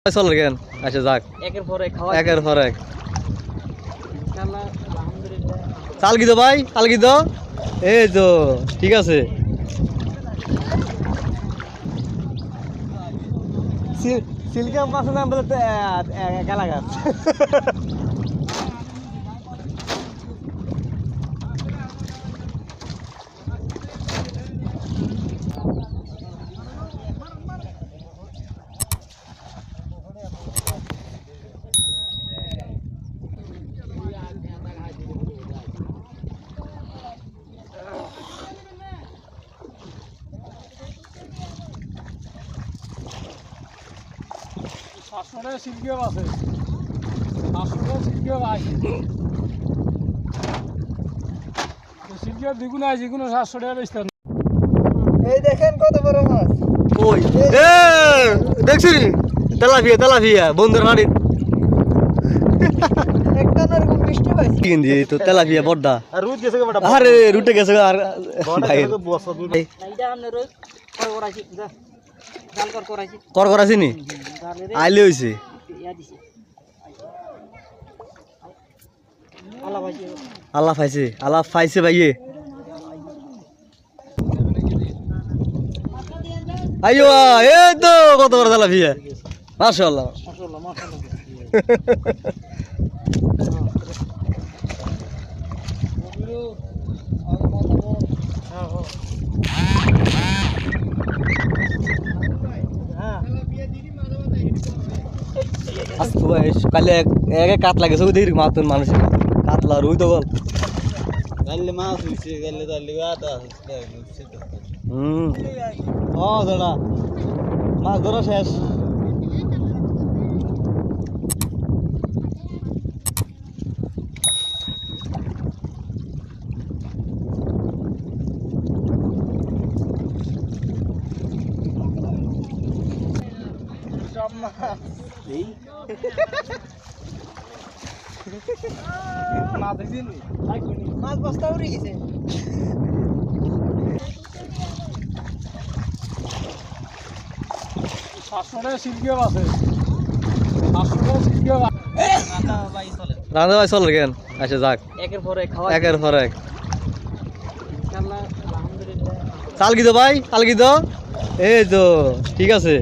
চল কেন আচ্ছা যাক একের পর এক খাওয়া একের পর এক ইনশাআল্লাহ আলহামদুলিল্লাহ। চাল কি দো ভাই চাল কি দো এই তো ঠিক আছে সিল্কে মাছ নাম বলে গালা গাছ শাশুড়ে শিল্পীও আছে শাশুড়ে শিল্পীও আছে শিল্পীও দ্বিগুণ আছে যেগুলো শাশুড়ে বেচতে এই দেখেন কত বড় মাছ। ওই এ দেখছি তেলাপিয়া তেলাপিয়া বন্ধুর বাড়ি একটা না এরকম বৃষ্টি হয়েছে কিনদি তো তেলাপিয়া বড়দা আর রুট গেছে বড় আরে রুটে গেছে আর ভাই এইটা আমরা রই করাইছি যা জাল করাইছি কর করাছি নি জালে আইলে হইছে ইয়া দিছি আল্লাহ ভাইছি আল্লাহ পাইছে ভাইয়ে আইও এই তো কত বড় তেলাপিয়া মাশাআল্লাহ মাশাআল্লাহ মাশাআল্লাহ আজকে ভাই সকালে এক কাতলা গেছে ওই দেখি মাতুন মানুষের কাতলা রুই তো গল গালে মাছ হইছে গালে তালি আটা হইছে ও দাদা মাছ ধরা শেষ মাছ বস্তা উড়ে গেছে শাশুড়ে শিল্পীও আছে শাশুড়ে শিল্পীও রান্না ভাই চলে রান্ধা ভাই চল কেন আচ্ছা যাক একের পর এক খাওয়া একের পর এক ইনশাআল্লাহ আলহামদুলিল্লাহ। চাল কি দো ভাই চাল কি দো এই তো ঠিক আছে